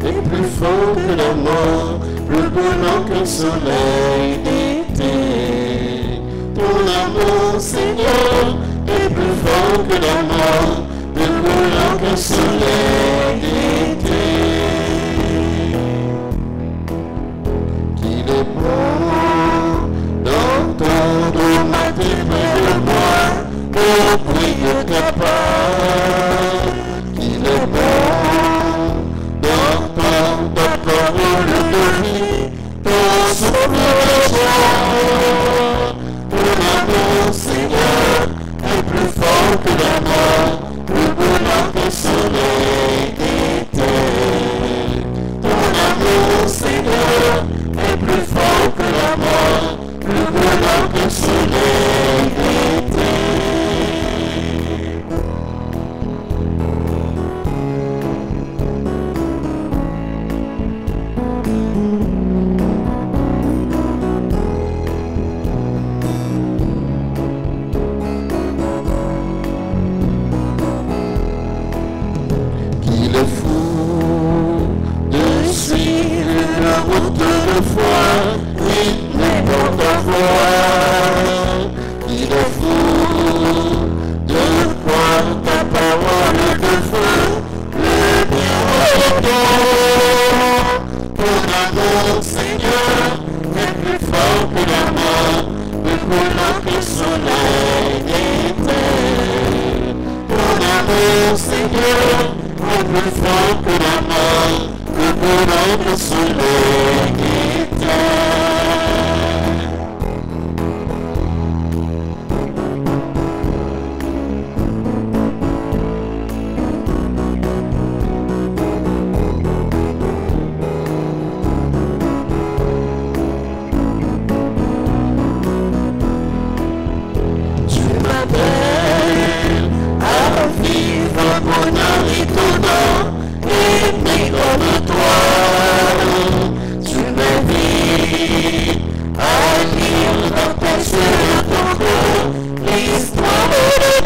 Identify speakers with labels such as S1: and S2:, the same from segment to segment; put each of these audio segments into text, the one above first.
S1: est plus fort que la mort, plus brûlant que le soleil d'été. Ton amour, Seigneur, est plus fort que la mort, plus brûlant que le soleil d'été. Qu'il est bon d'entendre ma près de moi, pour prier ta part. Qu'il est bon d'entendre ta parole de vie, pour sauver les gens. Ton amour, Seigneur, est plus fort que la mort, plus brûlant que le soleil d'été. Ton amour, Seigneur, est plus fort que la mort, plus brûlant que le soleil d'été. Qu'il est fou de suivre la route de foi, rythmée par ta voix. Il est fou de croire ta parole de feu, le bien autant. Ton amour, Seigneur, est plus fort que la mort, plus brûlant que le soleil d'été. Ton amour, Seigneur, est plus fort que la mort, plus brûlant que le soleil d'été. Tu m'appelles à vivre un bonheur étonnant, aimé comme toi. Tu m'invites à lire dans tes yeux ton cœur l'histoire de Dieu.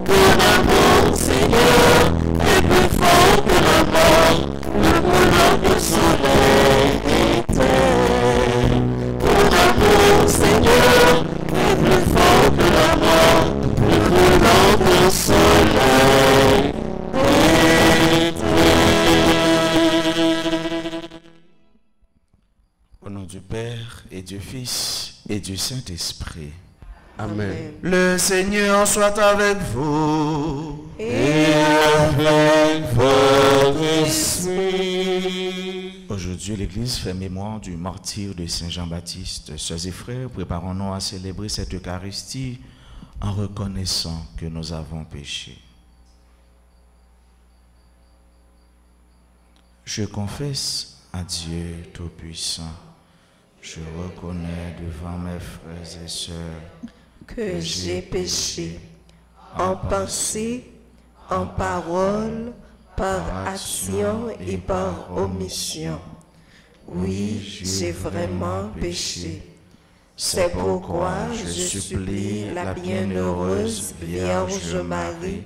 S1: Ton amour, Seigneur, est plus fort que la mort, plus brûlant que le soleil d'été. Ton amour, Seigneur, est plus fort que la mort, plus brûlant que le soleil d'été.
S2: Au nom du Père et du Fils et du Saint-Esprit.
S1: Amen.
S2: Le Seigneur soit avec vous.
S1: Et avec votre esprit.
S2: Aujourd'hui, l'Église fait mémoire du martyre de Saint Jean-Baptiste. Sœurs et frères, préparons-nous à célébrer cette Eucharistie en reconnaissant que nous avons péché. Je confesse à Dieu Tout-Puissant, je reconnais devant mes frères et sœurs
S3: que j'ai péché en pensée, en parole, par action et par omission. Oui, j'ai vraiment péché. C'est pourquoi je supplie la bienheureuse Vierge Marie,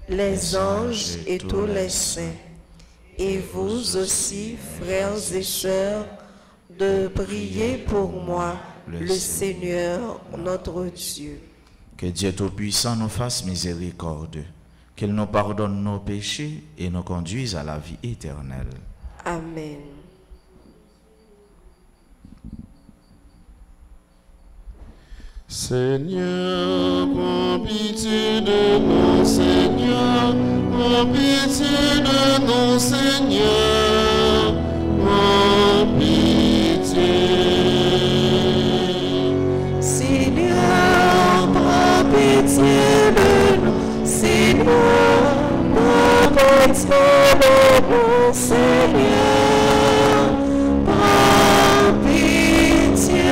S3: les anges et tous les saints, et vous aussi, frères et sœurs, de prier pour moi, le Seigneur notre Dieu.
S2: Que Dieu Tout-Puissant nous fasse miséricorde, qu'il nous pardonne nos péchés et nous conduise à la vie éternelle.
S3: Amen.
S1: Seigneur, prends pitié de nous, Seigneur, prends pitié de nous, Seigneur, prends pitié.
S3: Seigneur, prends pitié de nous, Seigneur, prends pitié de nous, Seigneur, prends pitié.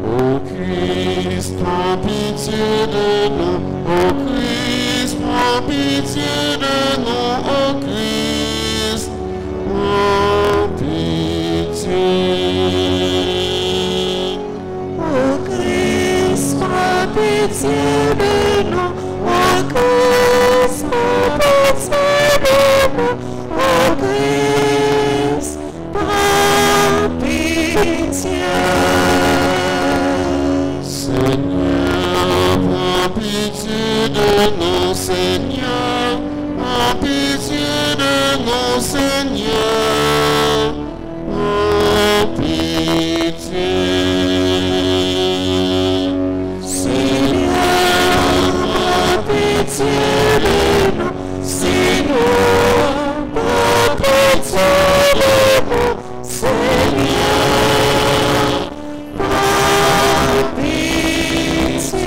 S1: Ô Christ, prends pitié de nous, ô Christ, prends pitié de nous, ô Christ, prends pitié.
S3: Ô Christ, prends pitié de nous, ô Christ, prends pitié
S1: pitié. Seigneur, aie pitié de nous. Seigneur, aie pitié de nous. Seigneur, aie pitié.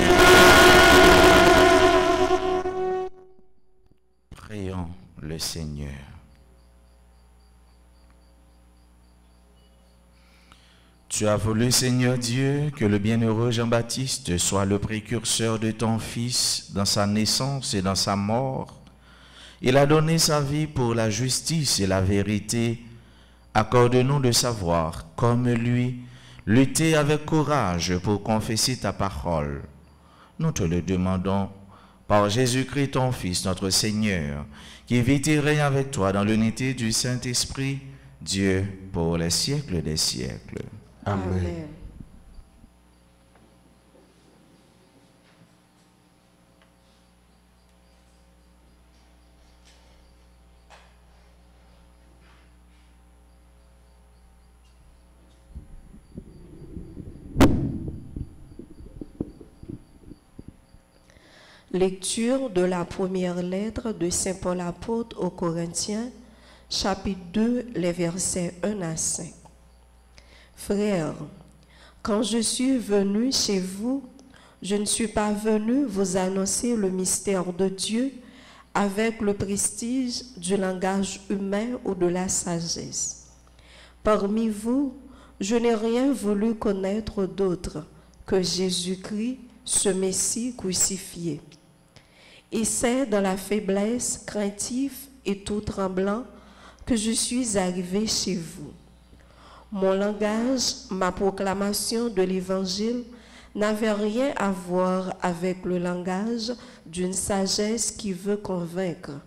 S2: Prions le Seigneur. Tu as voulu, Seigneur Dieu, que le bienheureux Jean-Baptiste soit le précurseur de ton Fils dans sa naissance et dans sa mort. Il a donné sa vie pour la justice et la vérité. Accorde-nous de savoir, comme lui, lutter avec courage pour confesser ta parole. Nous te le demandons par Jésus-Christ, ton Fils, notre Seigneur, qui vit et règne avec toi dans l'unité du Saint-Esprit, Dieu, pour les siècles des siècles.
S1: Amen.
S3: Lecture de la première lettre de Saint Paul apôtre aux Corinthiens, chapitre 2, les versets 1 à 5. Frères, quand je suis venu chez vous, je ne suis pas venu vous annoncer le mystère de Dieu avec le prestige du langage humain ou de la sagesse. Parmi vous, je n'ai rien voulu connaître d'autre que Jésus-Christ, ce Messie crucifié. Et c'est dans la faiblesse, craintif et tout tremblant que je suis arrivé chez vous. Mon langage, ma proclamation de l'Évangile n'avait rien à voir avec le langage d'une sagesse qui veut convaincre.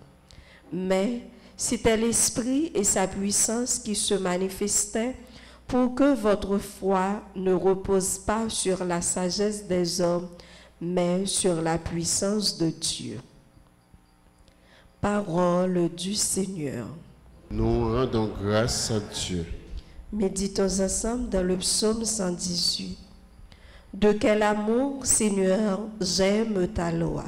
S3: Mais c'était l'Esprit et sa puissance qui se manifestaient pour que votre foi ne repose pas sur la sagesse des hommes, mais sur la puissance de Dieu. Parole du Seigneur.
S1: Nous rendons grâce à Dieu.
S3: Méditons ensemble dans le psaume 118. De quel amour, Seigneur, j'aime ta loi.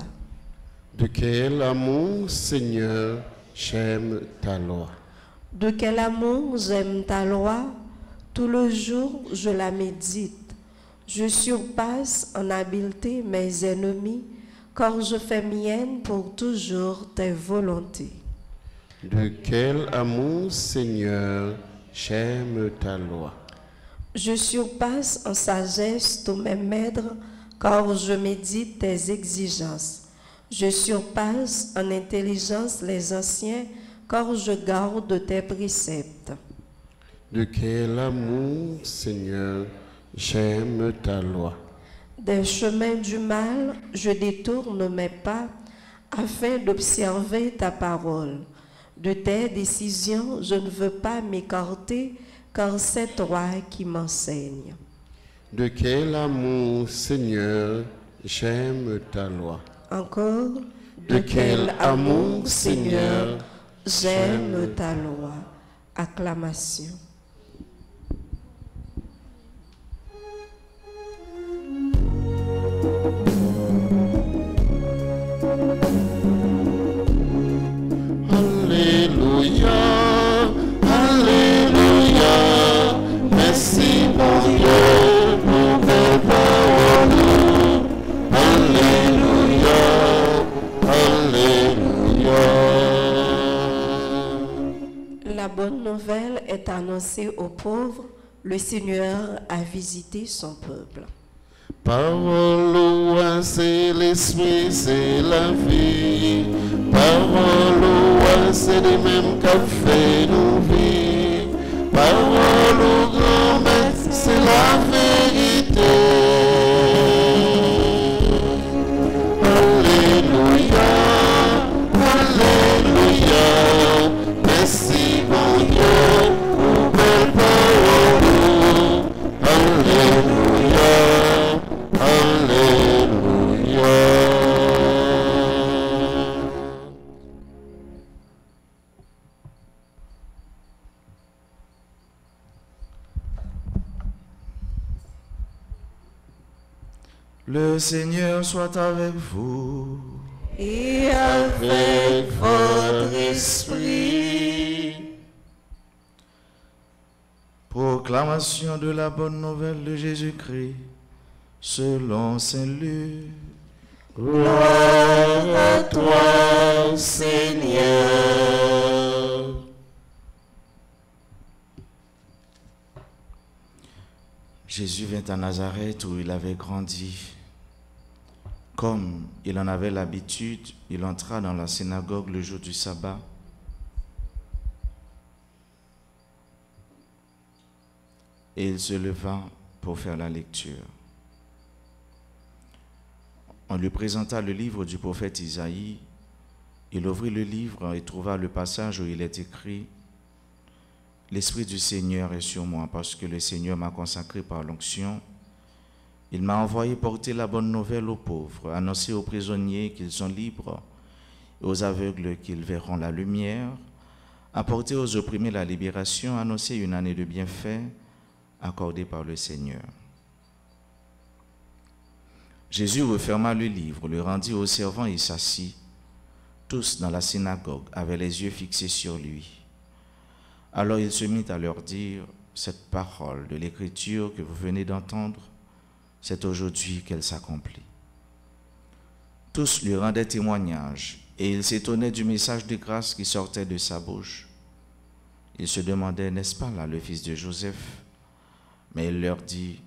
S1: De quel amour, Seigneur, j'aime ta loi.
S3: De quel amour j'aime ta loi. Tout le jour, je la médite. Je surpasse en habileté mes ennemis, car je fais mienne pour toujours tes volontés.
S1: De quel amour, Seigneur, j'aime ta loi.
S3: Je surpasse en sagesse tous mes maîtres, car je médite tes exigences. Je surpasse en intelligence les anciens, car je garde tes préceptes.
S1: De quel amour, Seigneur, j'aime ta loi.
S3: Des chemins du mal, je détourne mes pas, afin d'observer ta parole. De tes décisions, je ne veux pas m'écarter, car c'est toi qui m'enseignes.
S1: De quel amour, Seigneur, j'aime ta loi.
S3: Encore,
S1: De quel amour, Seigneur,
S3: j'aime ta loi. Acclamation.
S1: Alléluia, Alléluia, merci mon Dieu pour tes paroles. Alléluia, Alléluia.
S3: La bonne nouvelle est annoncée aux pauvres. Le Seigneur a visité son peuple.
S1: Parole au roi, c'est l'esprit, c'est la vie. Parole au roi, c'est les mêmes qu'a fait nous vivre. Parole au grand maître, c'est la vérité. Alléluia, Alléluia, merci mon Dieu pour belle parole. Alléluia, Alléluia.
S2: Le Seigneur soit avec vous.
S1: Et avec votre esprit.
S2: Proclamation de la bonne nouvelle de Jésus-Christ selon Saint Luc.
S1: Gloire à toi, Seigneur.
S2: Jésus vint à Nazareth où il avait grandi. Comme il en avait l'habitude, il entra dans la synagogue le jour du sabbat. Et il se leva pour faire la lecture. On lui présenta le livre du prophète Isaïe. Il ouvrit le livre et trouva le passage où il est écrit « L'Esprit du Seigneur est sur moi parce que le Seigneur m'a consacré par l'onction. Il m'a envoyé porter la bonne nouvelle aux pauvres, annoncer aux prisonniers qu'ils sont libres, et aux aveugles qu'ils verront la lumière, apporter aux opprimés la libération, annoncer une année de bienfaits accordée par le Seigneur. » Jésus referma le livre, le rendit aux servants et s'assit. Tous dans la synagogue avaient les yeux fixés sur lui. Alors il se mit à leur dire, « Cette parole de l'Écriture que vous venez d'entendre, c'est aujourd'hui qu'elle s'accomplit. » Tous lui rendaient témoignage et il s'étonnait du message de grâce qui sortait de sa bouche. Il se demandait, n'est-ce pas là le fils de Joseph? Mais il leur dit,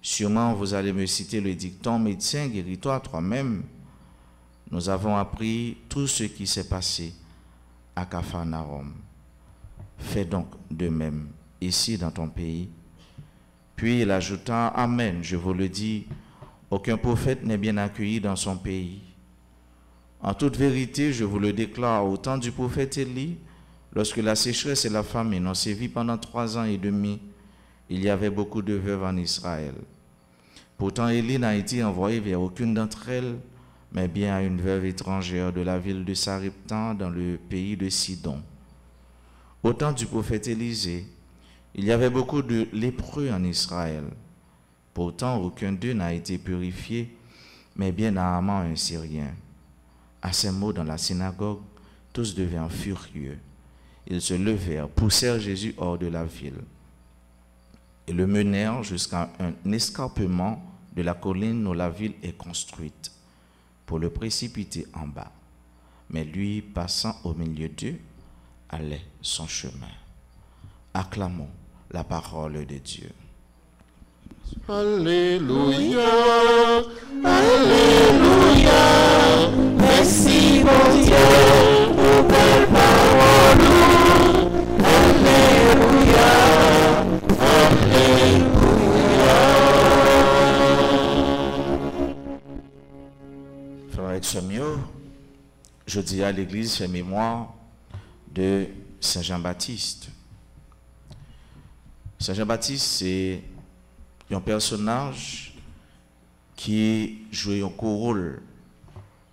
S2: sûrement vous allez me citer le dicton, médecin, guéris-toi toi-même. Nous avons appris tout ce qui s'est passé à Capharnaüm. Fais donc de même ici dans ton pays. Puis il ajouta, amen, je vous le dis, aucun prophète n'est bien accueilli dans son pays. En toute vérité, je vous le déclare, au temps du prophète Élie, lorsque la sécheresse et la famine ont sévi pendant 3 ans et demi, il y avait beaucoup de veuves en Israël. Pourtant, Élie n'a été envoyé vers aucune d'entre elles, mais bien à une veuve étrangère de la ville de Sarepta dans le pays de Sidon. Au temps du prophète Élisée, il y avait beaucoup de lépreux en Israël. Pourtant, aucun d'eux n'a été purifié, mais bien Naaman, un Syrien. À ces mots dans la synagogue, tous devinrent furieux. Ils se levèrent, poussèrent Jésus hors de la ville et le menèrent jusqu'à un escarpement de la colline où la ville est construite, pour le précipiter en bas. Mais lui, passant au milieu d'eux, allait son chemin. Acclamons la parole de Dieu.
S1: Alléluia, Alléluia, merci mon Dieu pour belle parole. Alléluia, Alléluia.
S2: Frère Exomio, je dis à l'Église fait mémoire de Saint Jean-Baptiste. Saint Jean-Baptiste, c'est un personnage qui joue un gros rôle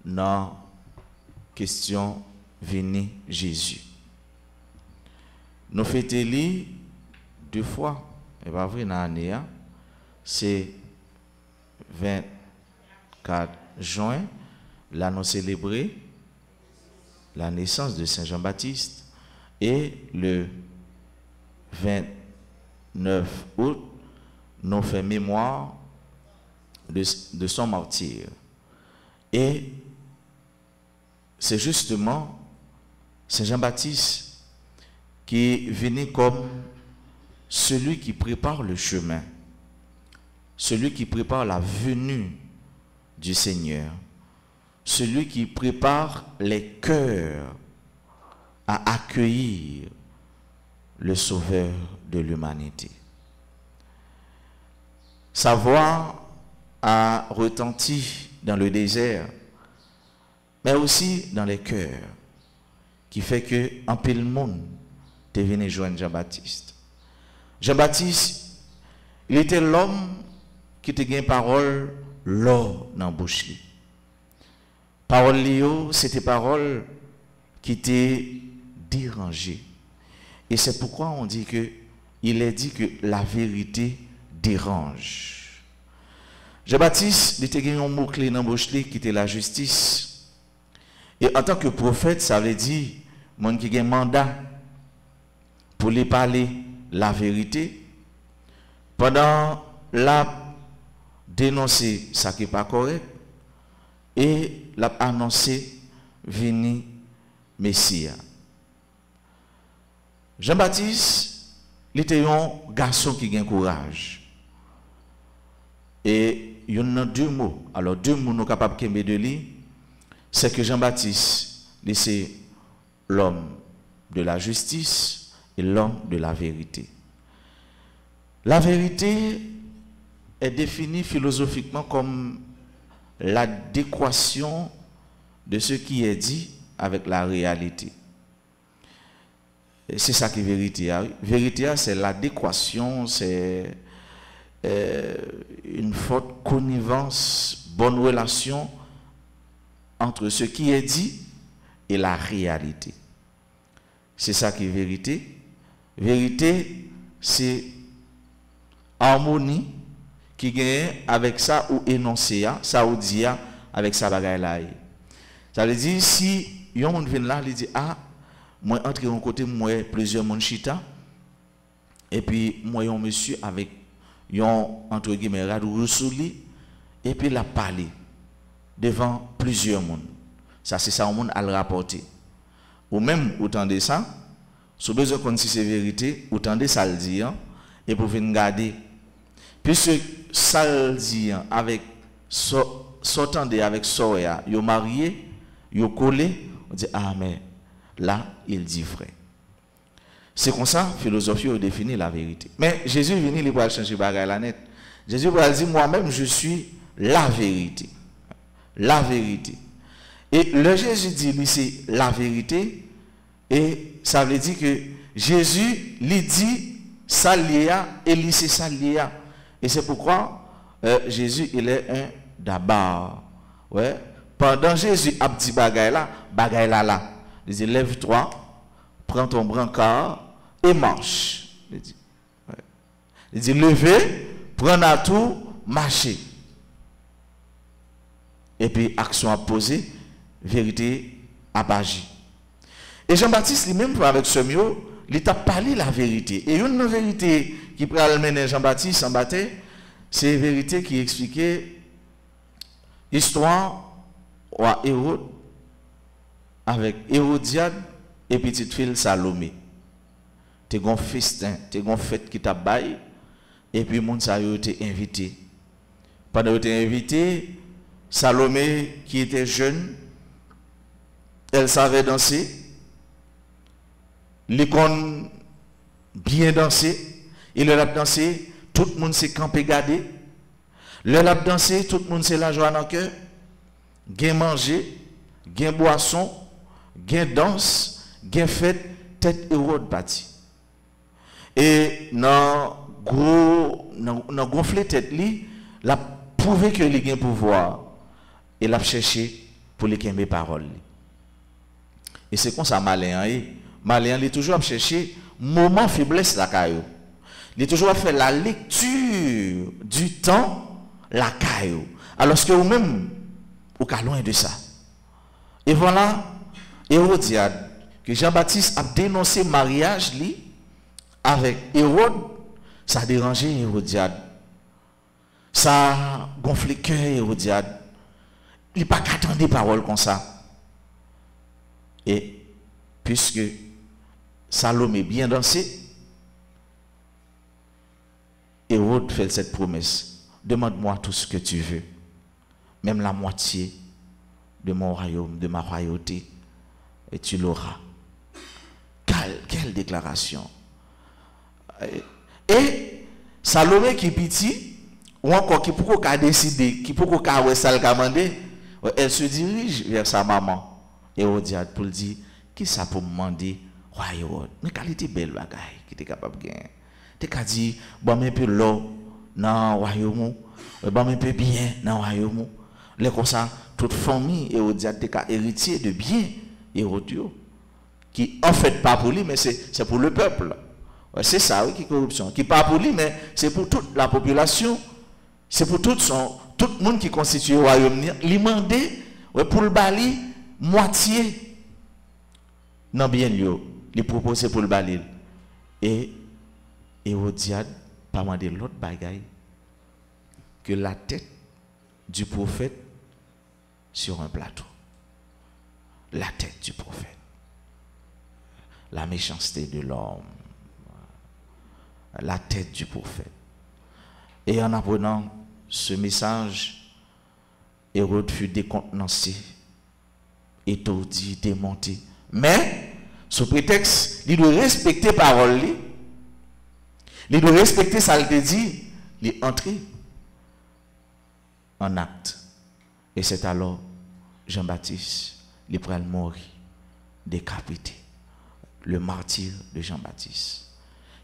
S2: dans la question venir Jésus. Nous fêtons 2 fois, et pas vrai dans l'année, c'est 24 juin, là nous célébrons la naissance de Saint Jean-Baptiste, et le 29 août, nous faisons mémoire de son martyre. Et c'est justement Saint Jean-Baptiste qui venait comme celui qui prépare le chemin, celui qui prépare la venue du Seigneur, celui qui prépare les cœurs à accueillir le Sauveur de l'humanité. Sa voix a retenti dans le désert, mais aussi dans les cœurs, qui fait que en pile monde est venu joindre Jean-Baptiste. Jean-Baptiste, il était l'homme qui te gagne parole l'or dans la bouche. Parole Léo, c'était parole qui t'est dérangée. Et c'est pourquoi on dit que il est dit que la vérité dérange. Jean-Baptiste, il était un mot-clé dans la bouche qui était la justice. Et en tant que prophète, ça veut dire, monde qui a un mandat pour les parler la vérité, pendant la dénoncer ça qui n'est pas correct, et l'a annoncé venir Messie. Jean-Baptiste, il était un garçon qui a un courage. Et il y en a deux mots. Alors, deux mots nous sommes capables de lire. C'est que Jean-Baptiste, c'est l'homme de la justice et l'homme de la vérité. La vérité est définie philosophiquement comme l'adéquation de ce qui est dit avec la réalité. C'est ça qui est vérité. Vérité, c'est l'adéquation, c'est une forte connivence, bonne relation entre ce qui est dit et la réalité. C'est ça qui est vérité. Vérité, c'est harmonie qui gagne avec ça ou énoncé, ça ou dit avec ça bagaille là. Ça veut dire si yon moun vient là, il dit ah moi entre en côté moi plusieurs moun chita et puis moi yon monsieur avec yon entre guillemets radou ressouli et puis la parler devant plusieurs moun. Ça c'est ça on moun à le rapporter. Ou même autant de ça, sous besoin qu'on si c'est vérité, autant de ça le dire et pour venir garder puisque ça le dit avec sortant de avec soya, yo marié, yo collé, on dit ah mais là il dit vrai. C'est comme ça philosophie a défini la vérité. Mais Jésus est venu il va changer bagaille la net. Jésus va dire moi-même je suis la vérité. La vérité. Et le Jésus dit c'est la vérité et ça veut dire que Jésus lui dit ça lié et lui c'est ça lié. Et c'est pourquoi Jésus il est un d'abord. Ouais. Pendant Jésus a dit bagaille là. Il dit lève-toi, prends ton brancard et marche. Il dit levez, prends à tout, marcher. Et puis action à poser, vérité à agi. Et Jean-Baptiste lui-même avec ce mot, il t'a parlé la vérité. Et une vérité qui peut amener Jean-Baptiste en bataille, c'est la vérité qui expliquait l'histoire de Hérode avec Hérodiade et petite fille Salomé. Tu as un festin, tu as un fête qui t'a baillé et puis moun sa yo été invité. Pendant que tu es invité, Salomé qui était jeune, elle savait danser. L'icône bien dansé, il a dansé, tout le monde s'est campé gardé. Le lap dansé, tout le monde s'est la joie dans le cœur. Gain manger, gain boisson, gain danse, gain fête, tête Hérode bâti. Et dans gonfler tête li, la prouvé que il gain pouvoir et l'a cherché pour les kembe parole. Et c'est comme ça malin Malien, il est toujours à chercher moment faiblesse la caillou. Il est toujours à faire la lecture du temps la caillou. Alors que vous-même, vous êtes loin de ça. Et voilà, Hérodiade, que Jean-Baptiste a dénoncé mariage li, avec Hérode, ça a dérangé Hérodiade. Ça a gonflé cœur Hérodiade. Il n'a pas qu'attendre des paroles comme ça. Et puisque Salomé bien dansé, Hérode fait cette promesse. Demande-moi tout ce que tu veux, même la moitié de mon royaume, de ma royauté, et tu l'auras. Quelle déclaration. Et Salomé qui est petit, ou encore qui peut décider, qui peut demander, elle se dirige vers sa maman, Hérodiade, pour lui dire, qui ça pour me demander? Royaume, mais qualité belle bagaille qui était capable de gagner. Tu as dit, bon, un peu l'eau dans le royaume, bon, un peu bien dans le royaume. Les comme ça, toute famille Hérodiade était héritier de bien Hérodiade, qui en fait pas pour lui, mais c'est pour le peuple. C'est ça, oui, qui est corruption. Qui pas pour lui, mais c'est pour toute la population, c'est pour toute tout le monde qui constitue le royaume, il demandait pour le bali moitié non bien lui, il proposait pour le bali. Et Hérodiade pas demandé l'autre bagaille que la tête du prophète sur un plateau. La tête du prophète. La méchanceté de l'homme. La tête du prophète. Et en apprenant ce message, Hérode fut décontenancé, étourdi, démonté. Mais, sous prétexte, il doit respecter la parole, il doit respecter ça qu'il dit, il est entré en acte. Et c'est alors Jean-Baptiste, il prend le mort, décapité. Le martyr de Jean-Baptiste.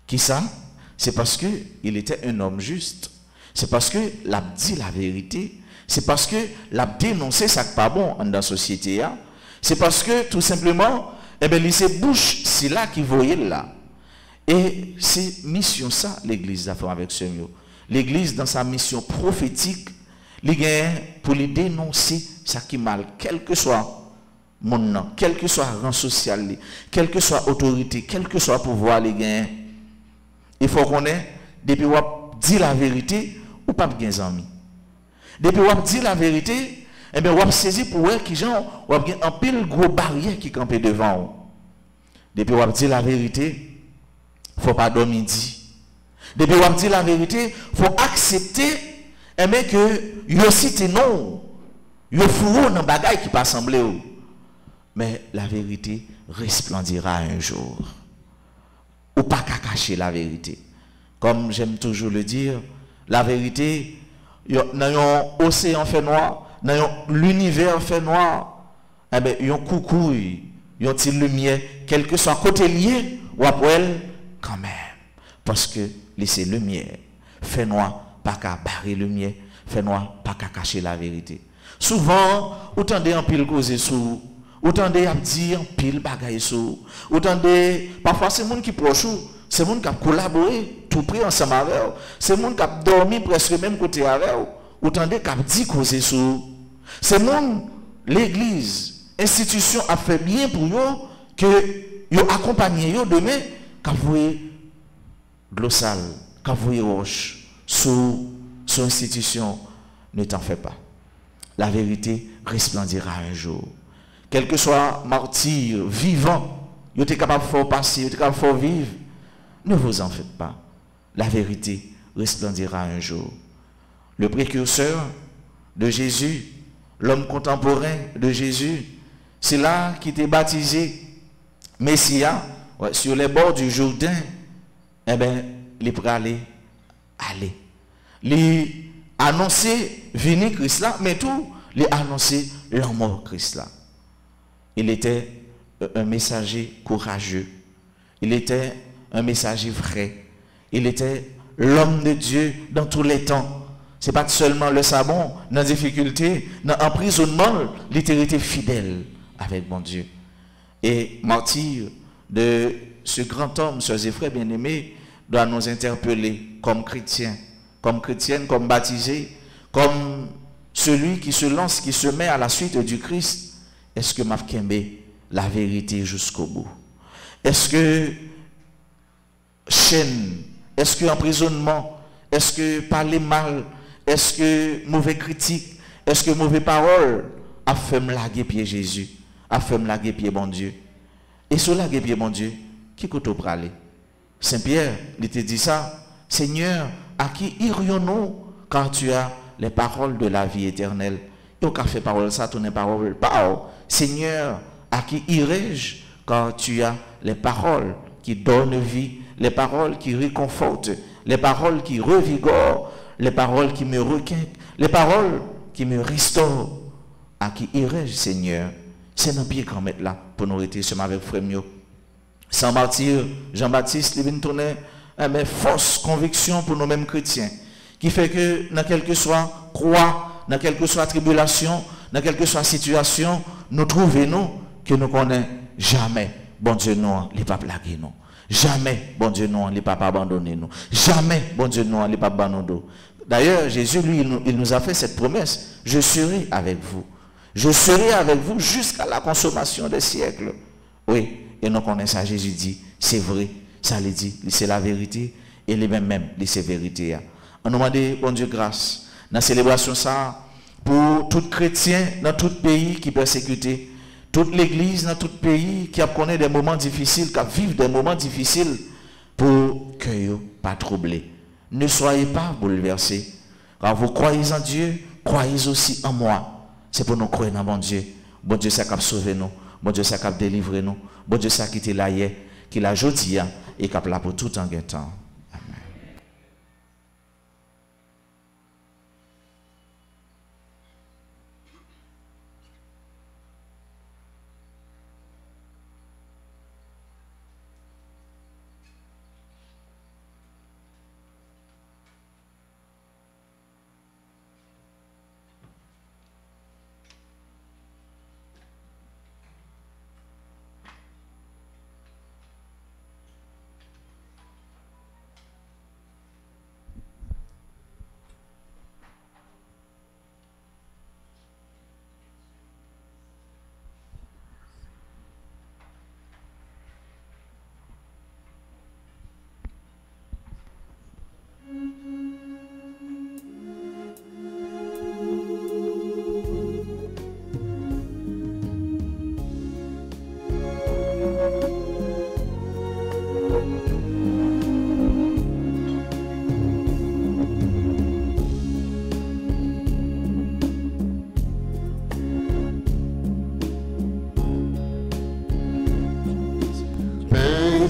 S2: Qui ça? C'est parce qu'il était un homme juste. C'est parce que l'a dit la vérité. C'est parce que l'a dénoncé ça qui pas bon dans la société. C'est parce que tout simplement, il se bouche, c'est là qui voyait là. Et c'est mission ça, l'église a fait avec ce mieux. L'église dans sa mission prophétique, il gagne pour lui dénoncer ça qui mal, quel que soit mon nom, quel que soit rang social, quelle que soit autorité, quel que soit pouvoir, les gains. Il faut qu'on ait, depuis qu'on dit la vérité, ou pas de amis. Depuis qu'on dit la vérité, eh bien, on saisi pour eux qui genre, on a un pile gros barrière qui campe devant. Depuis qu'on dit la vérité, il ne faut pas dormir dit. Depuis qu'on dit la vérité, il faut accepter, eh bien, que yo cite non, yo fourreau dans bagaille qui pas semblé. Mais la vérité resplendira un jour. Ou pas qu'à cacher la vérité. Comme j'aime toujours le dire, la vérité, dans l'océan fait noir, dans l'univers fait noir, eh bien, il y a un coucou, il y a une lumière, quel que soit côté lié, ou après, quand même. Parce que laissez lumière, fait noir, pas qu'à barrer lumière, fait noir, pas qu'à cacher la vérité. Souvent, autant de pile causer sous. Autant de dire pile bagaille sous. Autant de parfois c'est monde qui proche, c'est monde qui a collaboré tout près ensemble avec. C'est monde qui a dormi presque même côté avec. Autant de qui a dit causer sous. C'est monde l'église, institution a fait bien pour eux que yo accompagné yo demain qu'a voyé glossal, qu'a voyé roche sous institution, ne t'en fais pas. La vérité resplendira un jour. Quel que soit martyr, vivant, vous êtes capable de faire passer, vous êtes capable de faire vivre, ne vous en faites pas. La vérité resplendira un jour. Le précurseur de Jésus, l'homme contemporain de Jésus, c'est là qui était baptisé, Messia, sur les bords du Jourdain. Eh bien, il peut aller. Il annoncer venir Christ là, mais tout, il annoncer la mort Christ là. Il était un messager courageux. Il était un messager vrai. Il était l'homme de Dieu dans tous les temps. Ce n'est pas seulement le sabon, dans la difficulté, dans l'emprisonnement, il était fidèle avec mon Dieu. Et martyr de ce grand homme, sœurs et frères bien-aimés, doit nous interpeller comme chrétiens, comme chrétiennes, comme baptisés, comme celui qui se lance, qui se met à la suite du Christ. Est-ce que m'a kembe la vérité jusqu'au bout? Est-ce que chaîne, est-ce que emprisonnement, est-ce que parler mal, est-ce que mauvais critique, est-ce que mauvais parole a fait me laguer pied Jésus, a fait me laguer pied bon Dieu? Et sur laguer pied bon Dieu, qui côté pour aller? Saint-Pierre, il te dit ça, Seigneur, à qui irions-nous quand tu as les paroles de la vie éternelle? Et qu'a fait parole ça, ton parole pas. Seigneur, à qui irai-je quand tu as les paroles qui donnent vie, les paroles qui réconfortent, les paroles qui revigorent, les paroles qui me requinquent, les paroles qui me restaurent? À qui irai-je, Seigneur? C'est dans pied qu'on met là pour nous rester seulement avec frère Mio. Sans martyr, Jean-Baptiste, il vient tourner une fausse conviction pour nous-mêmes chrétiens, qui fait que dans quel que soit croix, dans quelle que soit tribulation, dans quelle que soit situation, nous trouvons que nous connaissons jamais, bon Dieu, non, il ne va pas blaguer, non. Jamais, bon Dieu, non, il ne va pas abandonner, non. Jamais, bon Dieu, non, il ne va pas abandonner. D'ailleurs, Jésus, lui, il nous a fait cette promesse. Je serai avec vous. Je serai avec vous jusqu'à la consommation des siècles. Oui, et nous connaissons ça. Jésus dit, c'est vrai. Ça le dit, c'est la vérité. Et les mêmes, c'est vérité. On nous demande, bon Dieu, grâce. Dans la célébration, ça, pour tout chrétien dans tout pays qui est persécuté, toute l'église dans tout pays qui a connu des moments difficiles, qui a vécu des moments difficiles, pour que vous pas troublés. Ne soyez pas bouleversés. Quand vous croyez en Dieu, croyez aussi en moi. C'est pour nous croire dans mon Dieu. Bon Dieu, ça qui sauver nous. Bon Dieu, ça qui délivrer nous. Bon Dieu, ça qui était là hier, qui l'a jeudi et qui est là pour tout en temps.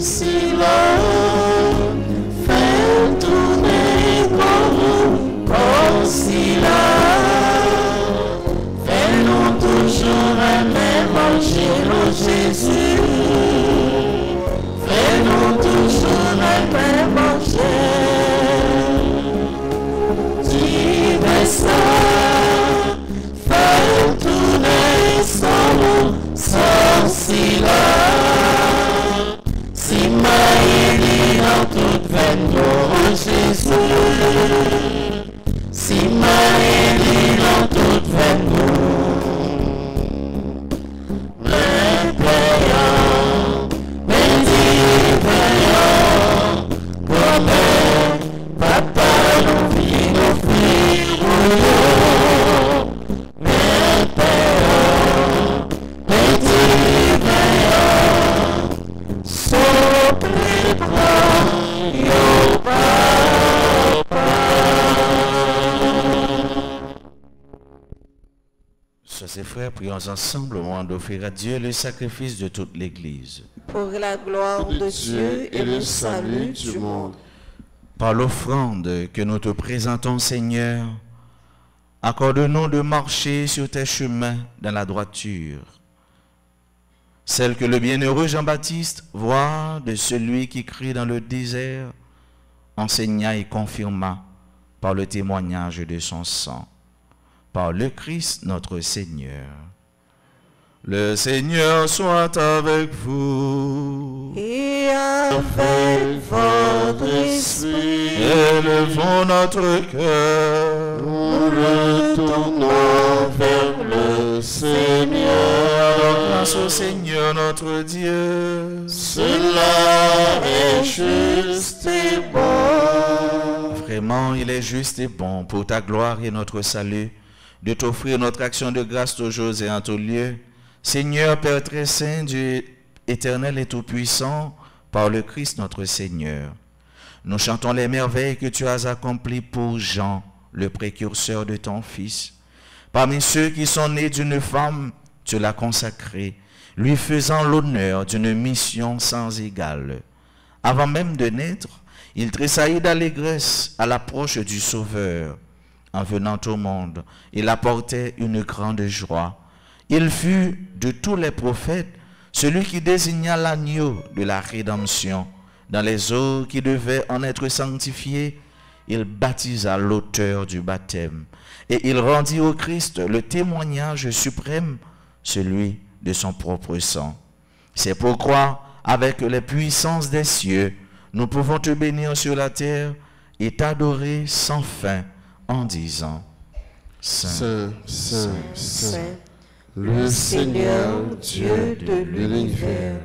S1: Si là, fais tourner comme si là, fais-nous toujours aimer manger le Jésus, fais-nous toujours aimer manger, dis ça, fais tourner sans si là. Si Maïli dans toute veine de Jésus, si Maïli dans toute veine mais payant, mais divin, comme papa nous vit offrir, mais payant, mais divin.
S2: Chers frères, prions ensemble au moment d'offrir à Dieu le sacrifice de toute l'Église.
S3: Pour la gloire de Dieu et le salut du monde.
S2: Par l'offrande que nous te présentons, Seigneur, accorde-nous de marcher sur tes chemins dans la droiture. Celle que le bienheureux Jean-Baptiste voit de celui qui crie dans le désert, enseigna et confirma par le témoignage de son sang, par le Christ notre Seigneur. Le Seigneur soit avec vous.
S1: Et avec votre esprit.
S2: Élevons notre cœur.
S1: Nous retournons vers le Seigneur.
S2: Grâce au Seigneur notre Dieu.
S1: Cela est juste et bon.
S2: Vraiment, il est juste et bon pour ta gloire et notre salut de t'offrir notre action de grâce toujours et en tout lieu. Seigneur, Père très saint, Dieu éternel et tout-puissant, par le Christ notre Seigneur. Nous chantons les merveilles que tu as accomplies pour Jean, le précurseur de ton Fils. Parmi ceux qui sont nés d'une femme, tu l'as consacré, lui faisant l'honneur d'une mission sans égale. Avant même de naître, il tressaillit d'allégresse à l'approche du Sauveur. En venant au monde, il apportait une grande joie. Il fut de tous les prophètes celui qui désigna l'agneau de la rédemption. Dans les eaux qui devaient en être sanctifiées, il baptisa l'auteur du baptême. Et il rendit au Christ le témoignage suprême, celui de son propre sang. C'est pourquoi, avec les puissances des cieux, nous pouvons te bénir sur la terre et t'adorer sans fin en disant: Saint,
S1: Saint, Saint, Saint, le Seigneur Dieu de l'univers,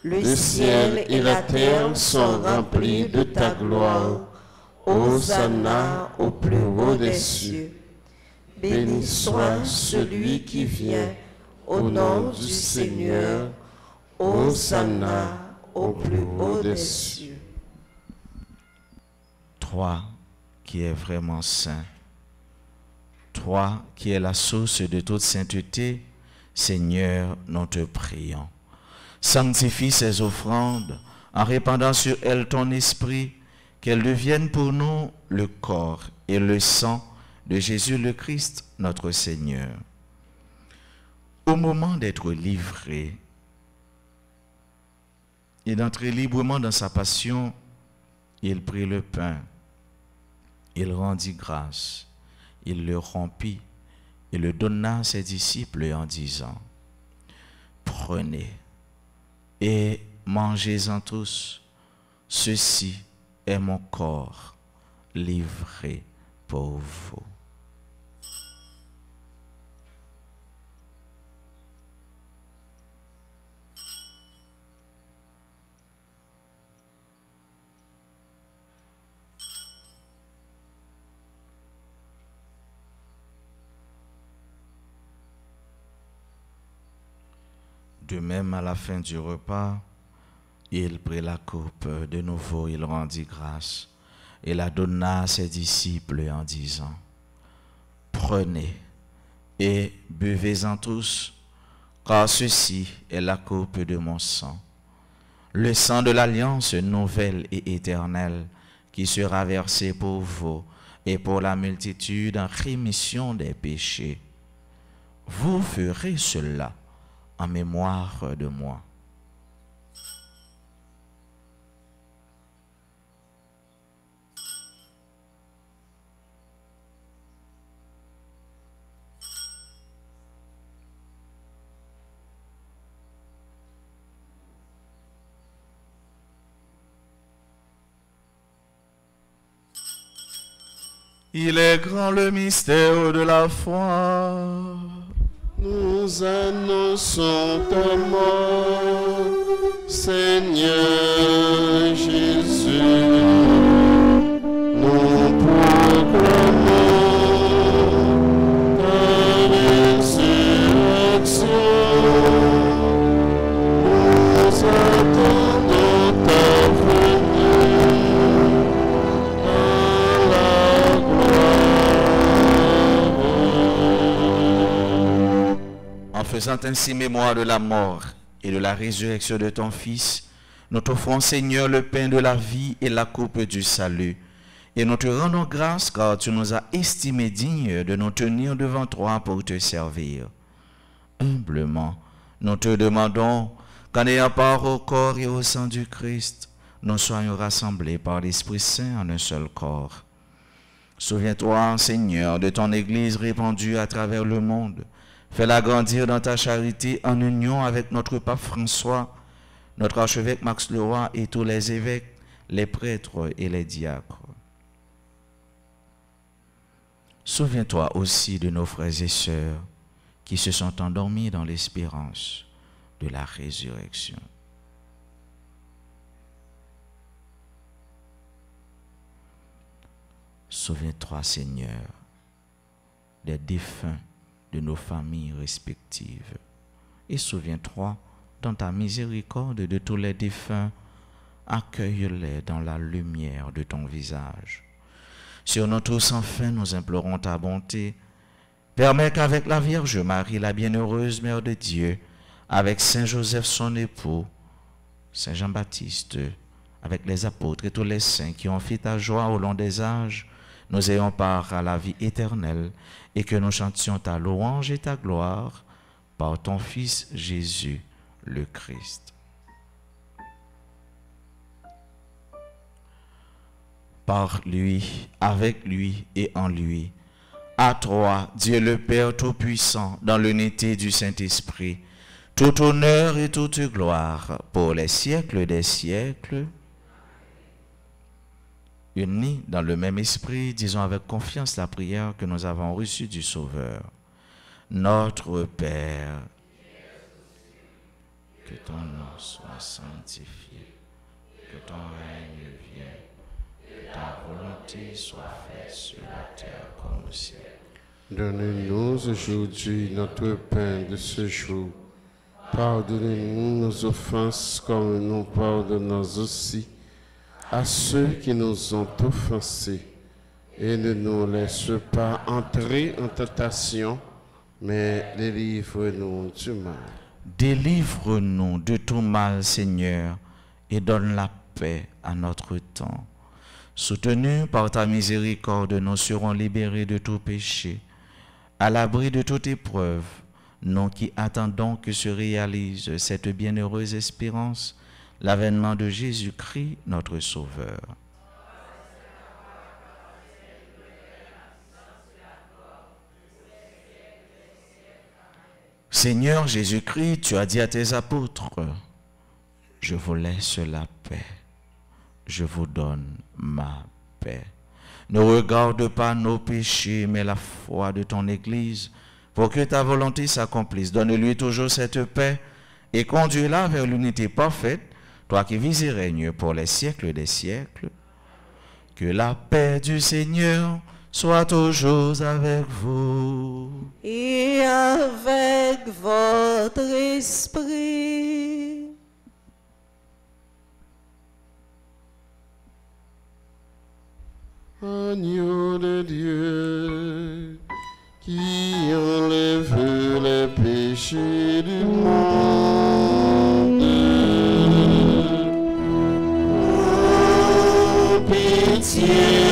S1: le ciel et la terre sont remplis de ta gloire. Hosanna au plus haut des cieux. Béni soit celui qui vient au nom du Seigneur. Hosanna au plus haut des cieux.
S2: Toi qui es vraiment saint, toi qui es la source de toute sainteté, Seigneur, nous te prions. Sanctifie ces offrandes en répandant sur elles ton esprit, qu'elles deviennent pour nous le corps et le sang de Jésus le Christ, notre Seigneur. Au moment d'être livré et d'entrer librement dans sa passion, il prit le pain, il rendit grâce, il le rompit et le donna à ses disciples en disant: Prenez et mangez-en tous, ceci est mon corps livré pour vous. De même, à la fin du repas, il prit la coupe, de nouveau il rendit grâce et la donna à ses disciples en disant: Prenez et buvez-en tous, car ceci est la coupe de mon sang, le sang de l'alliance nouvelle et éternelle qui sera versé pour vous et pour la multitude en rémission des péchés. Vous ferez cela en mémoire de moi. Il est grand le mystère de la foi.
S1: Nous annonçons ta mort, Seigneur Jésus. Nous proclamons ta résurrection. Nous attendons ta venue dans la gloire.
S2: En faisant ainsi mémoire de la mort et de la résurrection de ton Fils, nous t'offrons, Seigneur, le pain de la vie et la coupe du salut. Et nous te rendons grâce car tu nous as estimés dignes de nous tenir devant toi pour te servir. Humblement, nous te demandons qu'en ayant part au corps et au sang du Christ, nous soyons rassemblés par l'Esprit Saint en un seul corps. Souviens-toi, Seigneur, de ton Église répandue à travers le monde. Fais-la grandir dans ta charité en union avec notre pape François, notre archevêque Max Leroy et tous les évêques, les prêtres et les diacres. Souviens-toi aussi de nos frères et sœurs qui se sont endormis dans l'espérance de la résurrection. Souviens-toi, Seigneur, des défunts de nos familles respectives. Et souviens-toi, dans ta miséricorde, de tous les défunts, accueille-les dans la lumière de ton visage. Sur nous tous, enfin, nous implorons ta bonté. Permets qu'avec la Vierge Marie, la bienheureuse Mère de Dieu, avec Saint Joseph son époux, Saint Jean-Baptiste, avec les apôtres et tous les saints qui ont fait ta joie au long des âges, nous ayons part à la vie éternelle et que nous chantions ta louange et ta gloire par ton Fils Jésus le Christ. Par lui, avec lui et en lui, à toi, Dieu le Père Tout-Puissant, dans l'unité du Saint-Esprit, tout honneur et toute gloire pour les siècles des siècles. Unis dans le même esprit, disons avec confiance la prière que nous avons reçue du Sauveur. Notre Père, que ton nom soit sanctifié, que ton règne vienne, que ta volonté soit faite sur la terre comme au ciel.
S1: Donne-nous aujourd'hui notre pain de ce jour. Pardonnez-nous nos offenses comme nous pardonnons aussi à ceux qui nous ont offensés. Et ne nous laisse pas entrer en tentation, mais délivre-nous du mal.
S2: Délivre-nous de tout mal, Seigneur, et donne la paix à notre temps. Soutenus par ta miséricorde, nous serons libérés de tout péché, à l'abri de toute épreuve, nous qui attendons que se réalise cette bienheureuse espérance, l'avènement de Jésus-Christ, notre Sauveur. Seigneur Jésus-Christ, tu as dit à tes apôtres, je vous laisse la paix, je vous donne ma paix. Ne regarde pas nos péchés, mais la foi de ton Église, pour que ta volonté s'accomplisse. Donne-lui toujours cette paix et conduis-la vers l'unité parfaite, toi qui vis et règnes pour les siècles des siècles. Que la paix du Seigneur soit toujours avec vous.
S3: Et avec votre esprit.
S1: Agneau de Dieu, qui enlève les péchés du monde. Oh, pitié.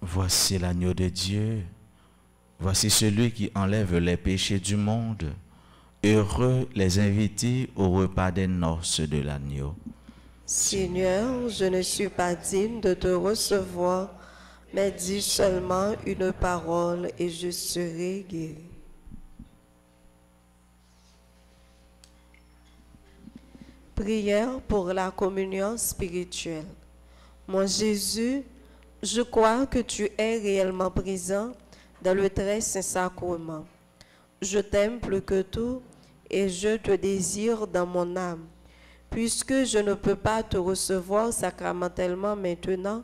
S2: Voici l'agneau de Dieu, voici celui qui enlève les péchés du monde. Heureux les invités au repas des noces de l'agneau.
S3: Seigneur, je ne suis pas digne de te recevoir, mais dis seulement une parole et je serai guéri. Prière pour la communion spirituelle. Mon Jésus, je crois que tu es réellement présent dans le très saint sacrement. Je t'aime plus que tout et je te désire dans mon âme. Puisque je ne peux pas te recevoir sacramentellement maintenant,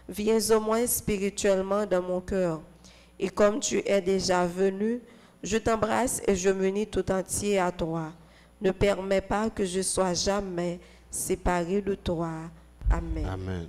S3: viens au moins spirituellement dans mon cœur. Et comme tu es déjà venu, je t'embrasse et je m'unis tout entier à toi. Ne permets pas que je sois jamais séparé de toi. Amen.
S1: Amen. Amen.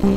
S1: Que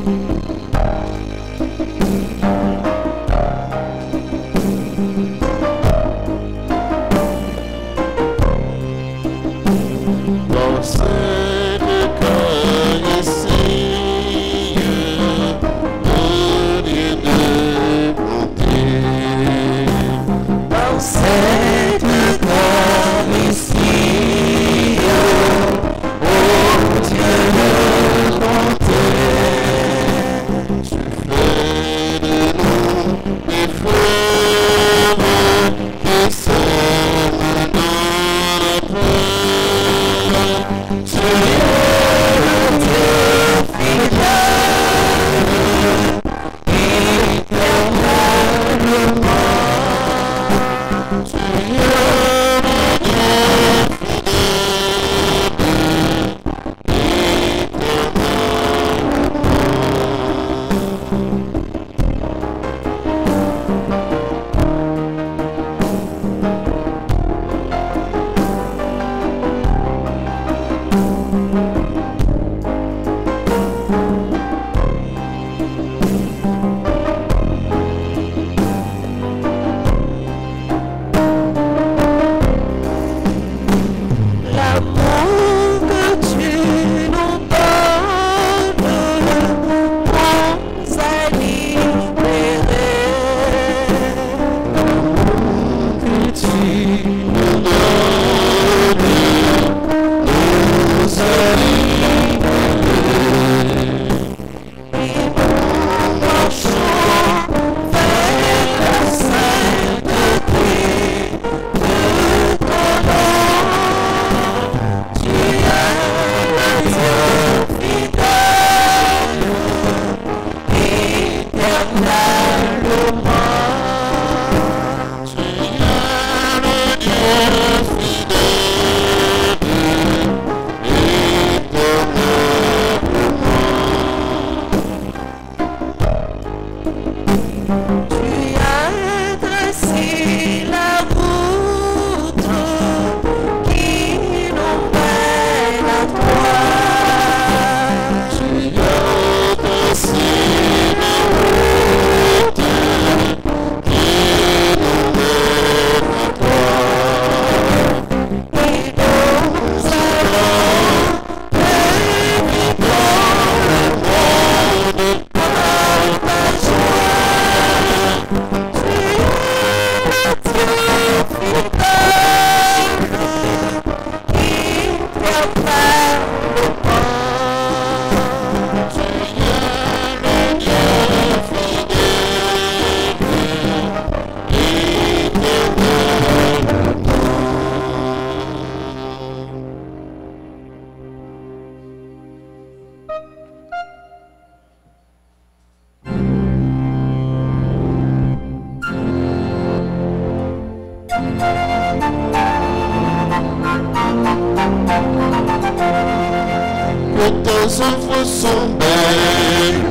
S1: tes œuvres sont belles,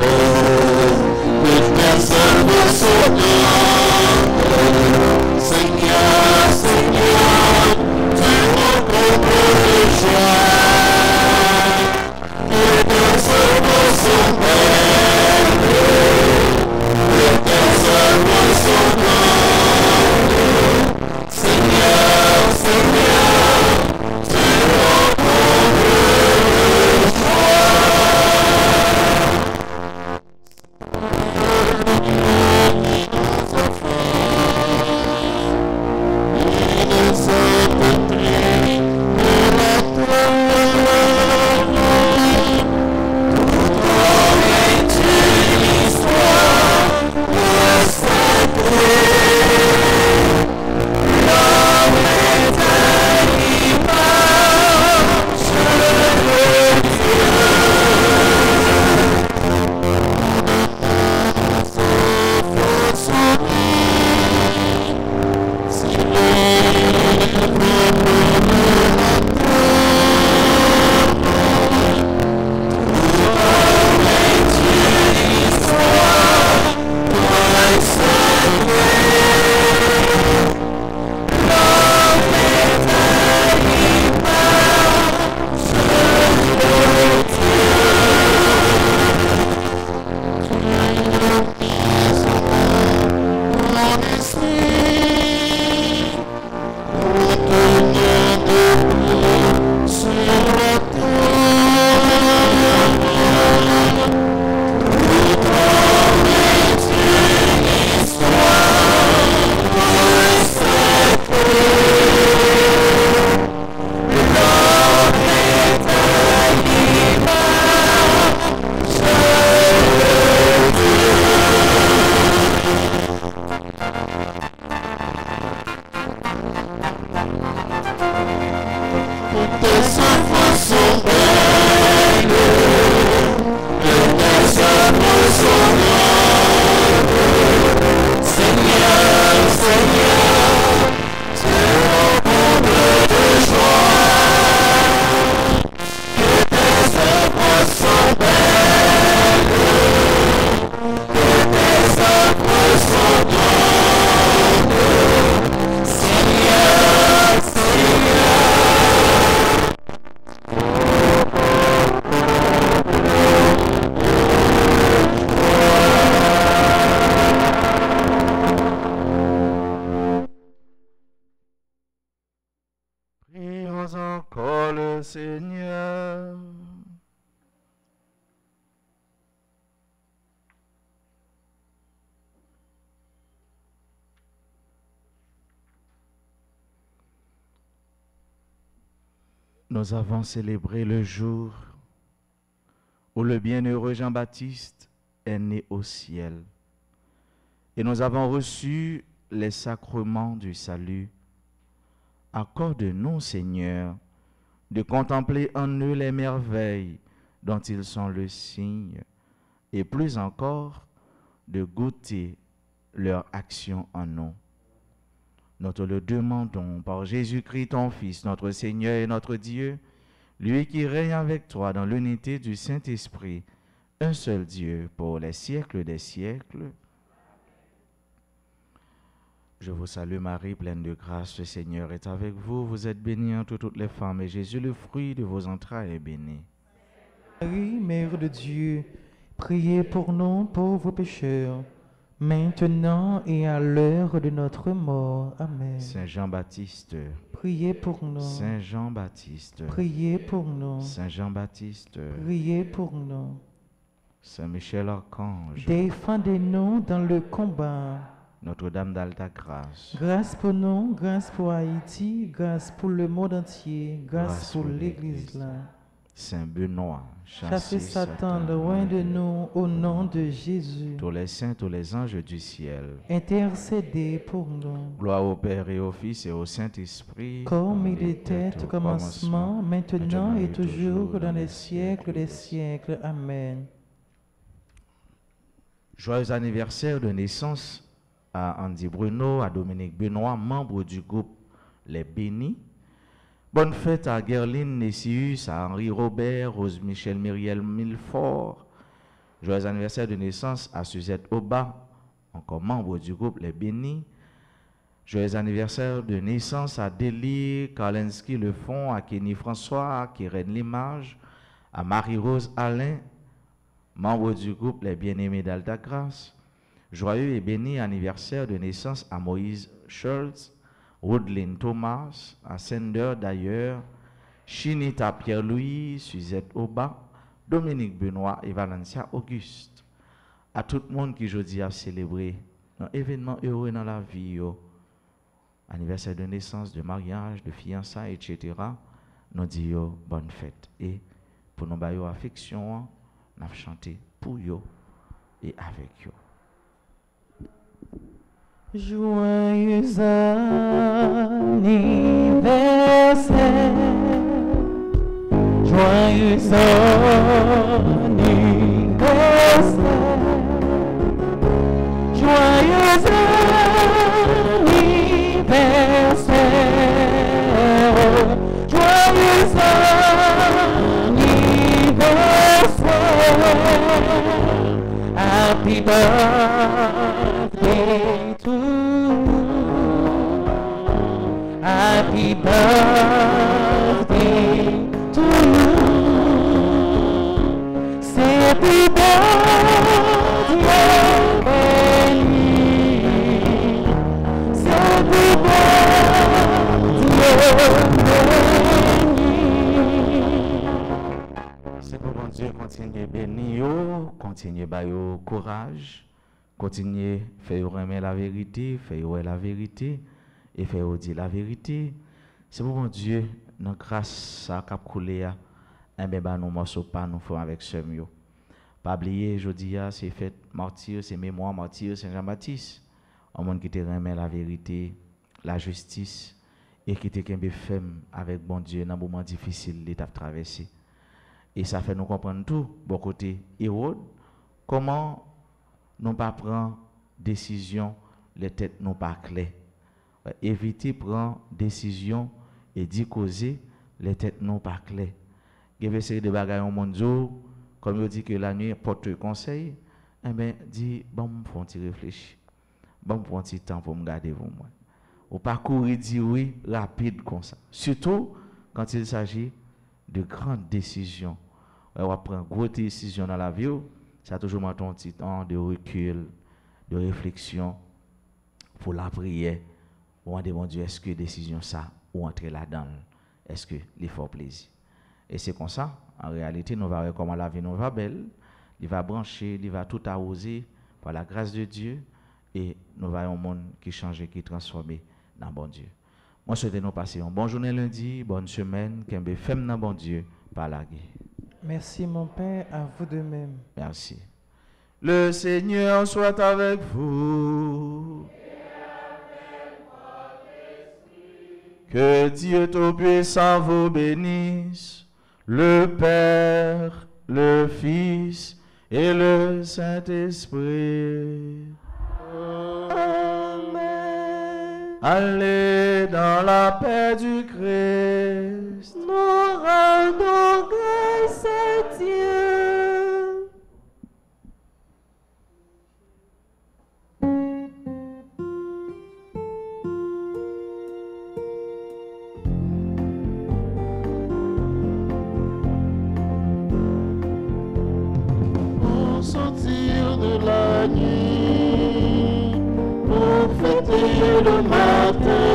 S1: que tes œuvres sont grandes. Seigneur, Seigneur, tu rencontres les joies. Que tes œuvres sont belles, que tes œuvres sont grandes. Seigneur, Seigneur, tu rencontres les joies.
S2: Seigneur. Nous avons célébré le jour où le bienheureux Jean-Baptiste est né au ciel. Et nous avons reçu les sacrements du salut. Accorde-nous, Seigneur, de contempler en eux les merveilles dont ils sont le signe, et plus encore, de goûter leur action en nous. Nous te le demandons par Jésus-Christ, ton Fils, notre Seigneur et notre Dieu, lui qui règne avec toi dans l'unité du Saint-Esprit, un seul Dieu pour les siècles des siècles. Je vous salue Marie, pleine de grâce, le Seigneur est avec vous. Vous êtes bénie entre toutes les femmes, et Jésus, le fruit de vos entrailles, est béni.
S4: Marie, Mère de Dieu, priez pour nous pauvres pécheurs, maintenant et à l'heure de notre mort. Amen.
S2: Saint Jean-Baptiste,
S4: Priez pour nous.
S2: Saint Jean-Baptiste,
S4: Priez pour nous.
S2: Saint Jean-Baptiste,
S4: Priez pour nous.
S2: Saint Michel Archange,
S4: Défendez-nous dans le combat.
S2: Notre-Dame d'Alta Grâce,
S4: Grâce pour nous, grâce pour Haïti, grâce pour le monde entier, grâce pour l'Église là.
S2: Saint Benoît,
S4: Chassez Satan loin de nous au nom de Jésus.
S2: tous les saints, tous les anges du ciel.
S4: Intercédez pour nous.
S2: Gloire au Père et au Fils et au Saint-Esprit.
S4: Comme il était au commencement, maintenant et toujours, dans les siècles des siècles. Amen.
S2: Joyeux anniversaire de naissance à Andy Bruno, à Dominique Benoît, membre du groupe Les Bénis. Bonne fête à Gerline Nessius, à Henri Robert, Rose Michel Myriel Milfort. Joyeux anniversaire de naissance à Suzette Oba, encore membre du groupe Les Bénis. Joyeux anniversaire de naissance à Délie Karlensky Lefond, à Kenny François, à Keren Limage, à Marie-Rose Alain, membre du groupe Les Bien-Aimés d'Alta Grâce. Joyeux et béni anniversaire de naissance à Moïse Schultz, Woodline Thomas, à Sender d'ailleurs, Chinita Pierre-Louis, Suzette Oba, Dominique Benoît et Valencia Auguste. À tout le monde qui aujourd'hui a célébré un événement heureux dans la vie, anniversaire de naissance, de mariage, de fiançailles, etc. Nous disons bonne fête. Et pour nous bailler affection, nous avons chanté pour eux et avec eux.
S4: Joyeux anniversaire, joyeux anniversaire, joyeux anniversaire, joyeux anniversaire, happy birthday to you, happy birthday to you, say happy birthday, baby, say happy birthday.
S2: C'est pour bon Dieu continuer bénir, continuer bailler courage, continuer faire aimer la vérité, faire la vérité et faire dire la vérité. C'est pour bon Dieu, dans grâce à cap coulé un ben nous morceau pas nous faire avec ce mieux. Pas oublier jeudi c'est fête martyr, c'est mémoire martyr Saint Jean-Baptiste. Un monde qui te remet la vérité, la justice et qui te kembe ferme avec bon Dieu dans moment difficile l'état traversé. Et ça fait nous comprendre tout, bon côté Hérode, comment nous pas prendre décision, les têtes non pas claires. Éviter prendre décision et d'y causer, les têtes non pas claires. Il y a une série de bagages au monde, comme je dis que la nuit porte conseil, eh bien, dit, bon, faut un petit réfléchir. Bon, pour un petit temps pour me garder vous moi. Ou pas courir dire oui rapide comme ça. Surtout quand il s'agit de grandes décisions. On va prendre une grosse décision dans la vie. Ça a toujours un petit temps de recul, de réflexion pour la prière. On va demander est-ce que décision ça ou entrer là-dedans, est-ce que l'effort plaisir. Et c'est comme ça, en réalité, nous verrons comment la vie nous va belle, il va brancher, il va tout arroser par la grâce de Dieu, et nous voyons un monde qui change, qui est transformé dans bon Dieu. Moi, je souhaite nous passer une bonne journée lundi, bonne semaine, qu'un femme dans bon Dieu, par la guerre.
S4: Merci mon Père, à vous de même.
S2: Merci. Le Seigneur soit avec vous. Que Dieu Tout-Puissant vous bénisse, le Père, le Fils et le Saint-Esprit.
S3: Amen.
S2: Allez dans la paix du Christ.
S3: Nous rendons grâce à Dieu.
S1: Pour sortir de la nuit, pour fêter le matin,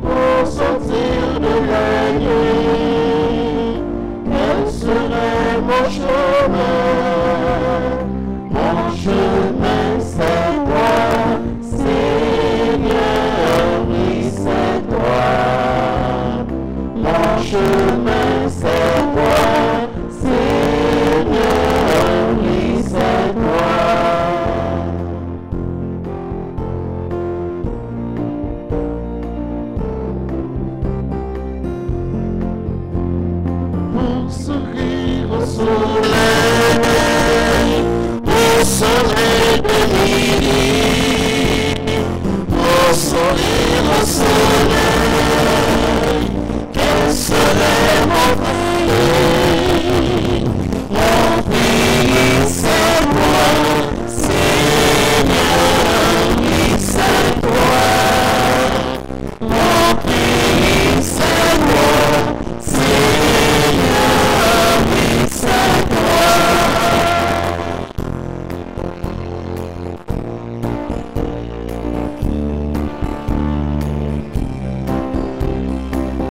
S1: pour sortir de la nuit, quel serait mon chemin? Mon chemin c'est toi, Seigneur, oui c'est toi. Mon chemin c'est toi, Seigneur, oui c'est toi. Pour sourire au soleil, au soleil de midi, pour sourire au soleil, quel serait mon pays? Mon pays c'est toi, Seigneur, oui c'est toi. Mon pays